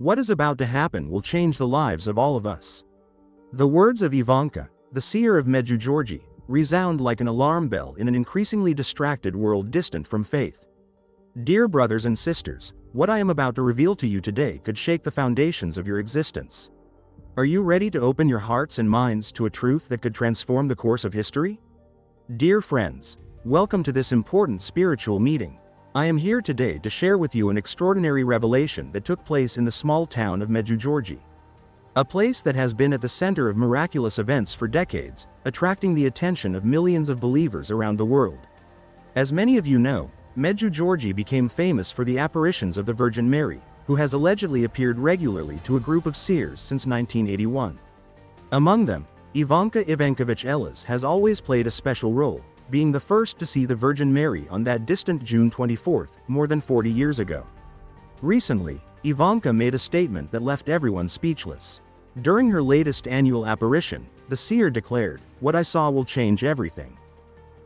What is about to happen will change the lives of all of us. The words of Ivanka, the seer of Medjugorje, resound like an alarm bell in an increasingly distracted world distant from faith. Dear brothers and sisters, what I am about to reveal to you today could shake the foundations of your existence. Are you ready to open your hearts and minds to a truth that could transform the course of history? Dear friends, welcome to this important spiritual meeting. I am here today to share with you an extraordinary revelation that took place in the small town of Medjugorje. A place that has been at the center of miraculous events for decades, attracting the attention of millions of believers around the world. As many of you know, Medjugorje became famous for the apparitions of the Virgin Mary, who has allegedly appeared regularly to a group of seers since 1981. Among them, Ivanka Elas has always played a special role, being the first to see the Virgin Mary on that distant June 24, more than 40 years ago. Recently, Ivanka made a statement that left everyone speechless. During her latest annual apparition, the seer declared, "What I saw will change everything."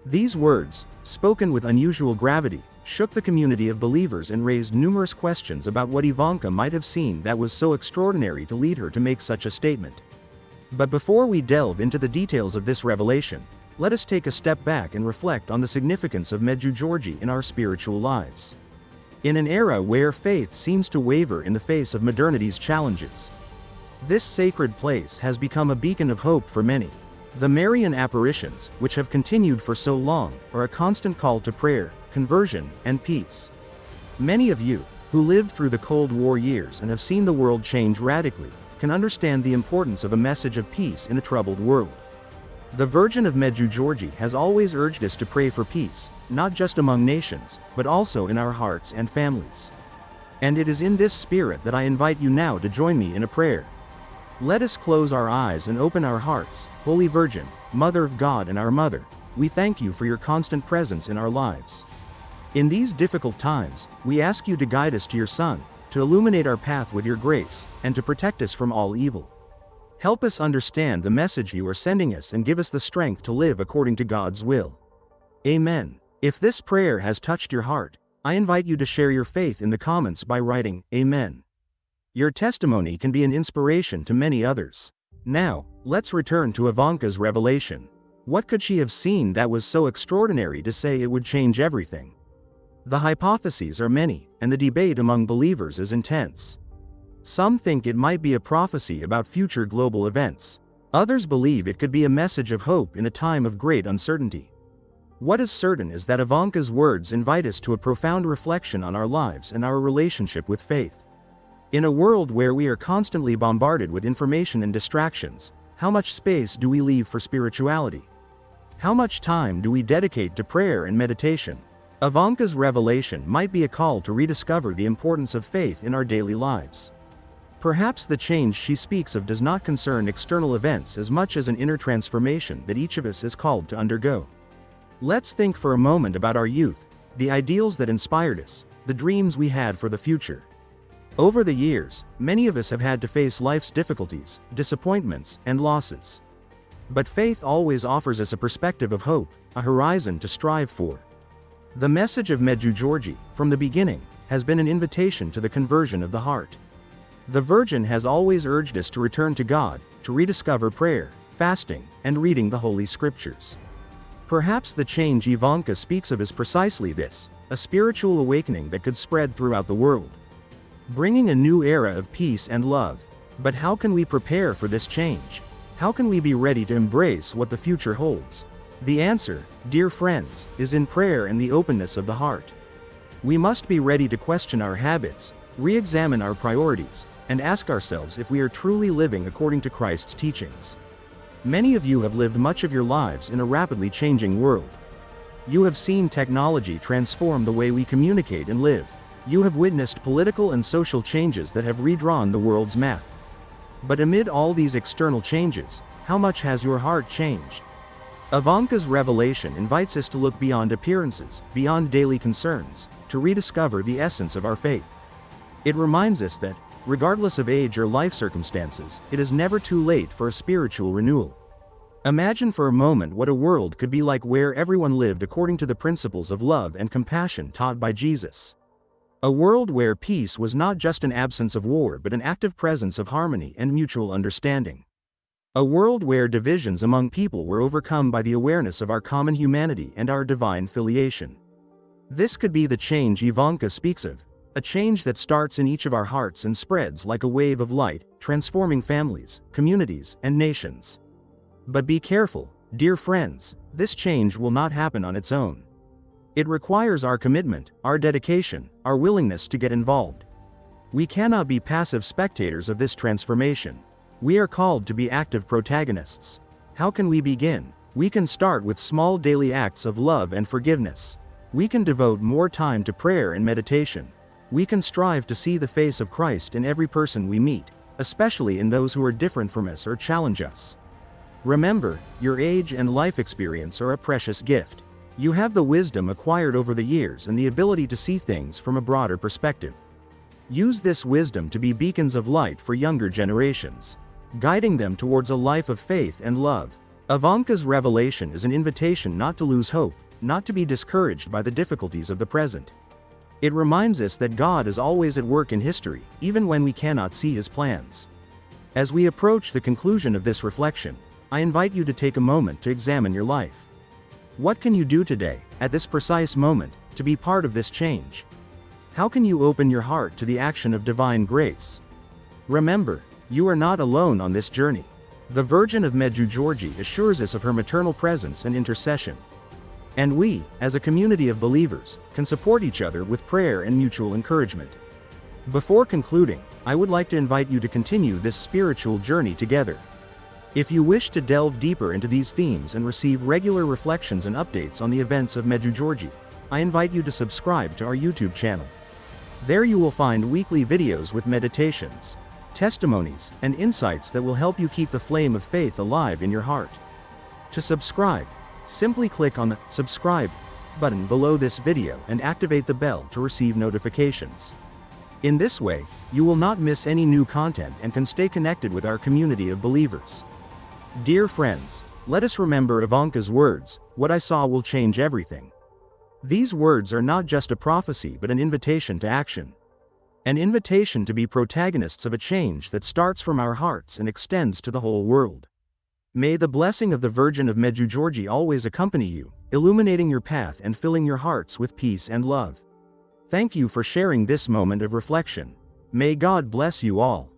These words, spoken with unusual gravity, shook the community of believers and raised numerous questions about what Ivanka might have seen that was so extraordinary to lead her to make such a statement. But before we delve into the details of this revelation, let us take a step back and reflect on the significance of Medjugorje in our spiritual lives. In an era where faith seems to waver in the face of modernity's challenges, this sacred place has become a beacon of hope for many. The Marian apparitions, which have continued for so long, are a constant call to prayer, conversion, and peace. Many of you, who lived through the Cold War years and have seen the world change radically, can understand the importance of a message of peace in a troubled world. The Virgin of Medjugorje has always urged us to pray for peace, not just among nations, but also in our hearts and families. And it is in this spirit that I invite you now to join me in a prayer. Let us close our eyes and open our hearts. Holy Virgin, Mother of God and our Mother, we thank you for your constant presence in our lives. In these difficult times, we ask you to guide us to your Son, to illuminate our path with your grace, and to protect us from all evil. Help us understand the message you are sending us and give us the strength to live according to God's will. Amen. If this prayer has touched your heart, I invite you to share your faith in the comments by writing, Amen. Your testimony can be an inspiration to many others. Now, let's return to Ivanka's revelation. What could she have seen that was so extraordinary to say it would change everything? The hypotheses are many, and the debate among believers is intense. Some think it might be a prophecy about future global events. Others believe it could be a message of hope in a time of great uncertainty. What is certain is that Ivanka's words invite us to a profound reflection on our lives and our relationship with faith. In a world where we are constantly bombarded with information and distractions, how much space do we leave for spirituality? How much time do we dedicate to prayer and meditation? Ivanka's revelation might be a call to rediscover the importance of faith in our daily lives. Perhaps the change she speaks of does not concern external events as much as an inner transformation that each of us is called to undergo. Let's think for a moment about our youth, the ideals that inspired us, the dreams we had for the future. Over the years, many of us have had to face life's difficulties, disappointments, and losses. But faith always offers us a perspective of hope, a horizon to strive for. The message of Medjugorje, from the beginning, has been an invitation to the conversion of the heart. The Virgin has always urged us to return to God, to rediscover prayer, fasting, and reading the Holy Scriptures. Perhaps the change Ivanka speaks of is precisely this, a spiritual awakening that could spread throughout the world, bringing a new era of peace and love. But how can we prepare for this change? How can we be ready to embrace what the future holds? The answer, dear friends, is in prayer and the openness of the heart. We must be ready to question our habits, re-examine our priorities, and ask ourselves if we are truly living according to Christ's teachings. Many of you have lived much of your lives in a rapidly changing world. You have seen technology transform the way we communicate and live. You have witnessed political and social changes that have redrawn the world's map. But amid all these external changes, how much has your heart changed? Ivanka's revelation invites us to look beyond appearances, beyond daily concerns, to rediscover the essence of our faith. It reminds us that, regardless of age or life circumstances, it is never too late for a spiritual renewal. Imagine for a moment what a world could be like where everyone lived according to the principles of love and compassion taught by Jesus. A world where peace was not just an absence of war but an active presence of harmony and mutual understanding. A world where divisions among people were overcome by the awareness of our common humanity and our divine filiation. This could be the change Ivanka speaks of, a change that starts in each of our hearts and spreads like a wave of light, transforming families, communities, and nations. But be careful, dear friends, this change will not happen on its own. It requires our commitment, our dedication, our willingness to get involved. We cannot be passive spectators of this transformation. We are called to be active protagonists. How can we begin? We can start with small daily acts of love and forgiveness. We can devote more time to prayer and meditation. We can strive to see the face of Christ in every person we meet, especially in those who are different from us or challenge us. Remember, your age and life experience are a precious gift. You have the wisdom acquired over the years and the ability to see things from a broader perspective. Use this wisdom to be beacons of light for younger generations, guiding them towards a life of faith and love. Ivanka's revelation is an invitation not to lose hope, not to be discouraged by the difficulties of the present. It reminds us that God is always at work in history, even when we cannot see His plans. As we approach the conclusion of this reflection, I invite you to take a moment to examine your life. What can you do today, at this precise moment, to be part of this change? How can you open your heart to the action of divine grace? Remember, you are not alone on this journey. The Virgin of Medjugorje assures us of her maternal presence and intercession. And we, as a community of believers, can support each other with prayer and mutual encouragement. Before concluding, I would like to invite you to continue this spiritual journey together. If you wish to delve deeper into these themes and receive regular reflections and updates on the events of Medjugorje, I invite you to subscribe to our YouTube channel. There you will find weekly videos with meditations, testimonies, and insights that will help you keep the flame of faith alive in your heart. To subscribe, simply click on the subscribe button below this video and activate the bell to receive notifications. In this way, you will not miss any new content and can stay connected with our community of believers. Dear friends, let us remember Ivanka's words, "What I saw will change everything." These words are not just a prophecy but an invitation to action. An invitation to be protagonists of a change that starts from our hearts and extends to the whole world. May the blessing of the Virgin of Medjugorje always accompany you, illuminating your path and filling your hearts with peace and love. Thank you for sharing this moment of reflection. May God bless you all.